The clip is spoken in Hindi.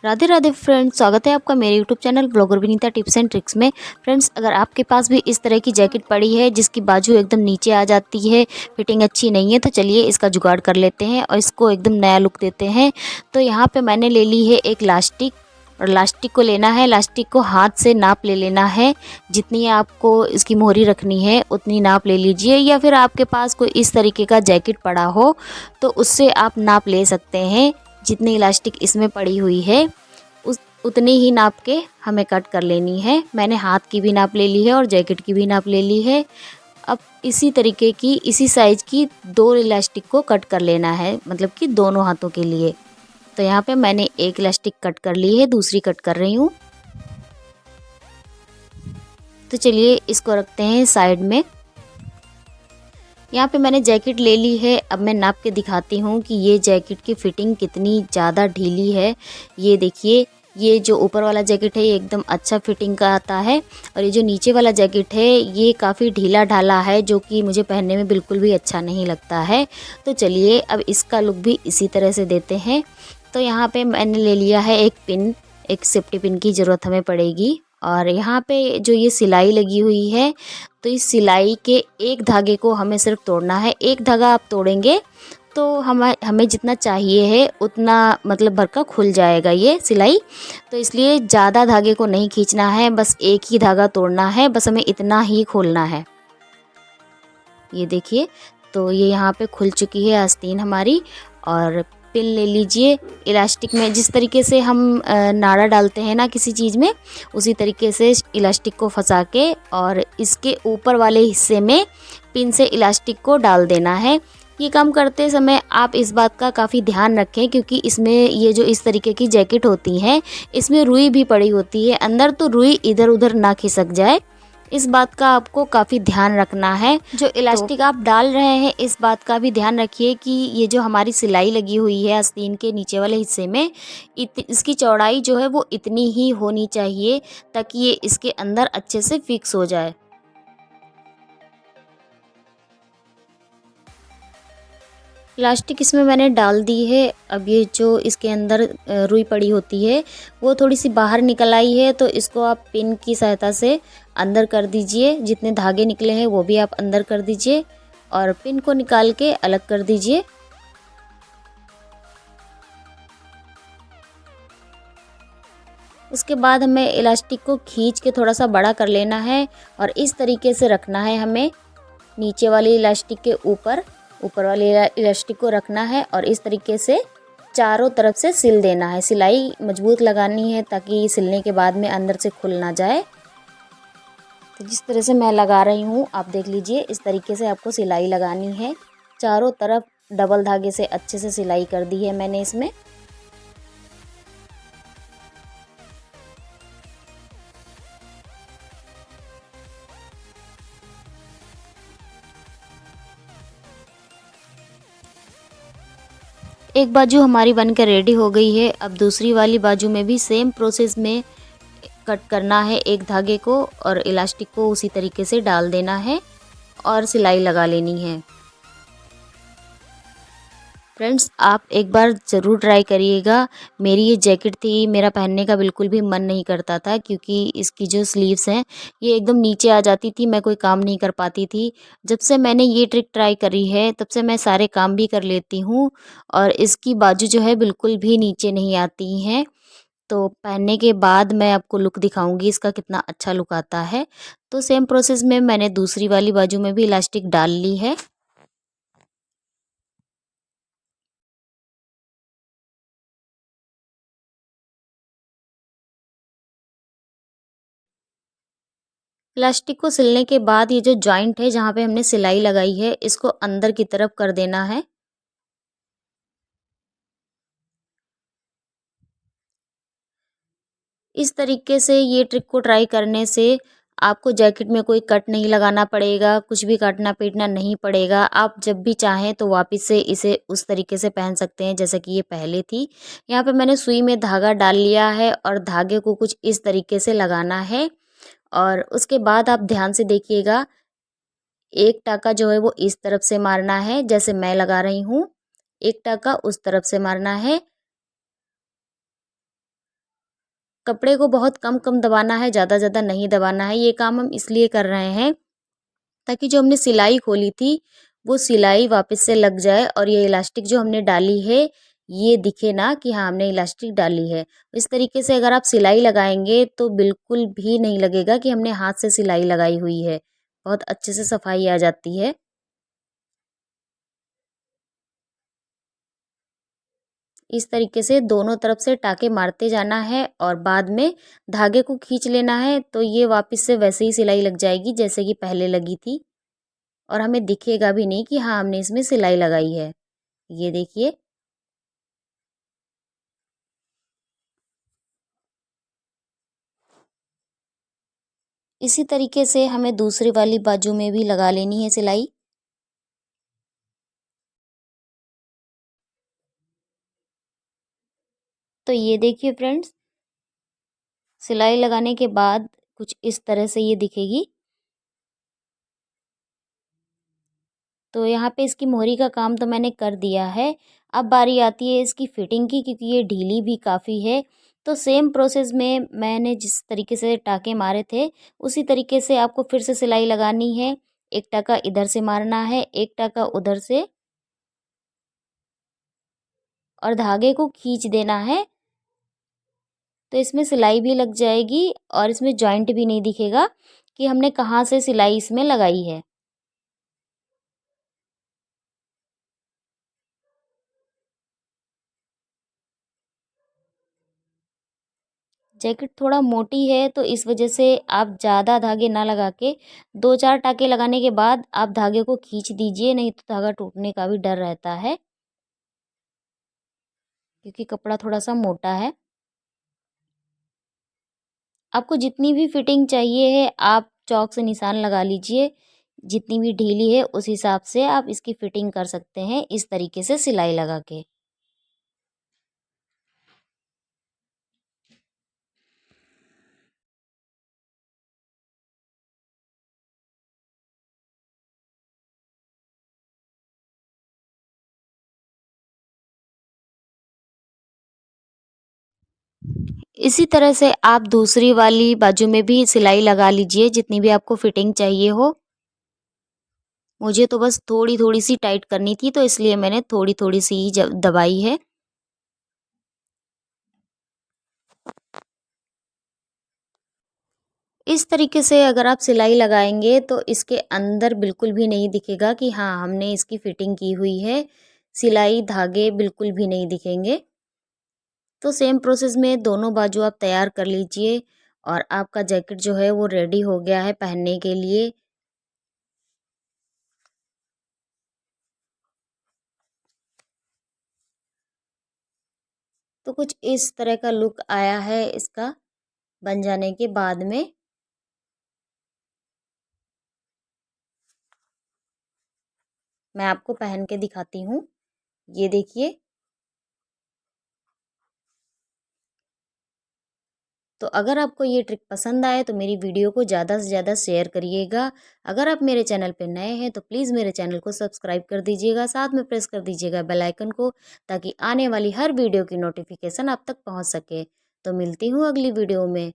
राधे राधे फ्रेंड्स, स्वागत है आपका मेरे YouTube channel blogger Vinita tips and tricks में। फ्रेंड्स, अगर आपके पास भी इस तरह की जैकेट पड़ी है जिसकी बाजू एकदम नीचे आ जाती है, फिटिंग अच्छी नहीं है, तो चलिए इसका जुगाड़ कर लेते हैं और इसको एकदम नया लुक देते हैं। तो यहाँ पे मैंने ले ली है एक लास्टिक, और लास्टिक को लेना है, लास्टिक को हाथ से नाप ले लेना है। जितनी आपको इसकी मोहरी रखनी है उतनी नाप ले लीजिए, या फिर आपके पास कोई इस तरीके का जैकेट पड़ा हो तो उससे आप नाप ले सकते हैं। जितनी इलास्टिक इसमें पड़ी हुई है उस उतनी ही नाप के हमें कट कर लेनी है। मैंने हाथ की भी नाप ले ली है और जैकेट की भी नाप ले ली है। अब इसी तरीके की इसी साइज़ की दो इलास्टिक को कट कर लेना है, मतलब कि दोनों हाथों के लिए। तो यहाँ पे मैंने एक इलास्टिक कट कर ली है, दूसरी कट कर रही हूँ। तो चलिए इसको रखते हैं साइड में। यहाँ पे मैंने जैकेट ले ली है। अब मैं नाप के दिखाती हूँ कि ये जैकेट की फिटिंग कितनी ज़्यादा ढीली है। ये देखिए, ये जो ऊपर वाला जैकेट है ये एकदम अच्छा फिटिंग का आता है, और ये जो नीचे वाला जैकेट है ये काफ़ी ढीला ढाला है, जो कि मुझे पहनने में बिल्कुल भी अच्छा नहीं लगता है। तो चलिए अब इसका लुक भी इसी तरह से देते हैं। तो यहाँ पे मैंने ले लिया है एक पिन, एक सेफ्टी पिन की ज़रूरत हमें पड़ेगी। और यहाँ पे जो ये सिलाई लगी हुई है, तो इस सिलाई के एक धागे को हमें सिर्फ तोड़ना है। एक धागा आप तोड़ेंगे तो हमें जितना चाहिए है उतना मतलब भर का खुल जाएगा ये सिलाई। तो इसलिए ज़्यादा धागे को नहीं खींचना है, बस एक ही धागा तोड़ना है, बस हमें इतना ही खोलना है। ये देखिए, तो ये यहाँ पे खुल चुकी है आस्तीन हमारी। और पिन ले लीजिए। इलास्टिक में जिस तरीके से हम नाड़ा डालते हैं ना किसी चीज़ में, उसी तरीके से इलास्टिक को फंसा के और इसके ऊपर वाले हिस्से में पिन से इलास्टिक को डाल देना है। ये काम करते समय आप इस बात का काफ़ी ध्यान रखें, क्योंकि इसमें ये जो इस तरीके की जैकेट होती हैं इसमें रुई भी पड़ी होती है अंदर, तो रुई इधर उधर ना खिसक जाए, इस बात का आपको काफ़ी ध्यान रखना है। जो इलास्टिक आप डाल रहे हैं इस बात का भी ध्यान रखिए कि ये जो हमारी सिलाई लगी हुई है आस्तीन के नीचे वाले हिस्से में, इसकी चौड़ाई जो है वो इतनी ही होनी चाहिए ताकि ये इसके अंदर अच्छे से फिक्स हो जाए। प्लास्टिक इसमें मैंने डाल दी है। अब ये जो इसके अंदर रुई पड़ी होती है वो थोड़ी सी बाहर निकल आई है, तो इसको आप पिन की सहायता से अंदर कर दीजिए। जितने धागे निकले हैं वो भी आप अंदर कर दीजिए और पिन को निकाल के अलग कर दीजिए। उसके बाद हमें इलास्टिक को खींच के थोड़ा सा बड़ा कर लेना है और इस तरीके से रखना है। हमें नीचे वाली इलास्टिक के ऊपर ऊपर वाली इलास्टिक को रखना है और इस तरीके से चारों तरफ से सिल देना है। सिलाई मजबूत लगानी है ताकि सिलने के बाद में अंदर से खुल ना जाए। तो जिस तरह से मैं लगा रही हूँ आप देख लीजिए, इस तरीके से आपको सिलाई लगानी है। चारों तरफ डबल धागे से अच्छे से सिलाई कर दी है मैंने इसमें। एक बाजू हमारी बनकर रेडी हो गई है। अब दूसरी वाली बाजू में भी सेम प्रोसेस में कट करना है एक धागे को और इलास्टिक को उसी तरीके से डाल देना है और सिलाई लगा लेनी है। फ्रेंड्स, आप एक बार ज़रूर ट्राई करिएगा। मेरी ये जैकेट थी, मेरा पहनने का बिल्कुल भी मन नहीं करता था, क्योंकि इसकी जो स्लीव्स हैं ये एकदम नीचे आ जाती थी, मैं कोई काम नहीं कर पाती थी। जब से मैंने ये ट्रिक ट्राई करी है तब से मैं सारे काम भी कर लेती हूँ और इसकी बाजू जो है बिल्कुल भी नीचे नहीं आती हैं। तो पहनने के बाद मैं आपको लुक दिखाऊंगी इसका कितना अच्छा लुक आता है। तो सेम प्रोसेस में मैंने दूसरी वाली बाजू में भी इलास्टिक डाल ली है। प्लास्टिक को सिलने के बाद ये जो जॉइंट है जहाँ पे हमने सिलाई लगाई है इसको अंदर की तरफ कर देना है। इस तरीके से ये ट्रिक को ट्राई करने से आपको जैकेट में कोई कट नहीं लगाना पड़ेगा, कुछ भी काटना पीटना नहीं पड़ेगा। आप जब भी चाहें तो वापस से इसे उस तरीके से पहन सकते हैं जैसे कि ये पहले थी। यहाँ पे मैंने सुई में धागा डाल लिया है और धागे को कुछ इस तरीके से लगाना है। और उसके बाद आप ध्यान से देखिएगा, एक टाका जो है वो इस तरफ से मारना है जैसे मैं लगा रही हूँ, एक टाका उस तरफ से मारना है। कपड़े को बहुत कम कम दबाना है, ज़्यादा ज़्यादा नहीं दबाना है। ये काम हम इसलिए कर रहे हैं ताकि जो हमने सिलाई खोली थी वो सिलाई वापस से लग जाए और ये इलास्टिक जो हमने डाली है ये दिखे ना कि हाँ हमने इलास्टिक डाली है। इस तरीके से अगर आप सिलाई लगाएंगे तो बिल्कुल भी नहीं लगेगा कि हमने हाथ से सिलाई लगाई हुई है। बहुत अच्छे से सफाई आ जाती है। इस तरीके से दोनों तरफ से टाँके मारते जाना है और बाद में धागे को खींच लेना है तो ये वापस से वैसे ही सिलाई लग जाएगी जैसे कि पहले लगी थी और हमें दिखेगा भी नहीं कि हाँ हमने इसमें सिलाई लगाई है। ये देखिए। इसी तरीके से हमें दूसरी वाली बाजू में भी लगा लेनी है सिलाई। तो ये देखिए फ्रेंड्स, सिलाई लगाने के बाद कुछ इस तरह से ये दिखेगी। तो यहाँ पे इसकी मोहरी का काम तो मैंने कर दिया है। अब बारी आती है इसकी फिटिंग की, क्योंकि ये ढीली भी काफ़ी है। तो सेम प्रोसेस में मैंने जिस तरीके से टाँके मारे थे उसी तरीके से आपको फिर से सिलाई लगानी है। एक टाँका इधर से मारना है, एक टाँका उधर से और धागे को खींच देना है। तो इसमें सिलाई भी लग जाएगी और इसमें जॉइंट भी नहीं दिखेगा कि हमने कहाँ से सिलाई इसमें लगाई है। जैकेट थोड़ा मोटी है तो इस वजह से आप ज़्यादा धागे ना लगा के 2-4 टाँके लगाने के बाद आप धागे को खींच दीजिए, नहीं तो धागा टूटने का भी डर रहता है, क्योंकि कपड़ा थोड़ा-सा मोटा है। आपको जितनी भी फिटिंग चाहिए है आप चॉक से निशान लगा लीजिए। जितनी भी ढीली है उस हिसाब से आप इसकी फिटिंग कर सकते हैं इस तरीके से सिलाई लगा के। इसी तरह से आप दूसरी वाली बाजू में भी सिलाई लगा लीजिए जितनी भी आपको फिटिंग चाहिए हो। मुझे तो बस थोड़ी-थोड़ी सी टाइट करनी थी तो इसलिए मैंने थोड़ी-थोड़ी सी ही दबाई है। इस तरीके से अगर आप सिलाई लगाएंगे तो इसके अंदर बिल्कुल भी नहीं दिखेगा कि हाँ हमने इसकी फिटिंग की हुई है। सिलाई धागे बिल्कुल भी नहीं दिखेंगे। तो सेम प्रोसेस में दोनों बाजू आप तैयार कर लीजिए और आपका जैकेट जो है वो रेडी हो गया है पहनने के लिए। तो कुछ इस तरह का लुक आया है इसका बन जाने के बाद में। मैं आपको पहन के दिखाती हूँ। ये देखिए। तो अगर आपको ये ट्रिक पसंद आए तो मेरी वीडियो को ज़्यादा से ज़्यादा शेयर करिएगा। अगर आप मेरे चैनल पे नए हैं तो प्लीज़ मेरे चैनल को सब्सक्राइब कर दीजिएगा, साथ में प्रेस कर दीजिएगा बेल आइकन को, ताकि आने वाली हर वीडियो की नोटिफिकेशन आप तक पहुंच सके। तो मिलती हूँ अगली वीडियो में।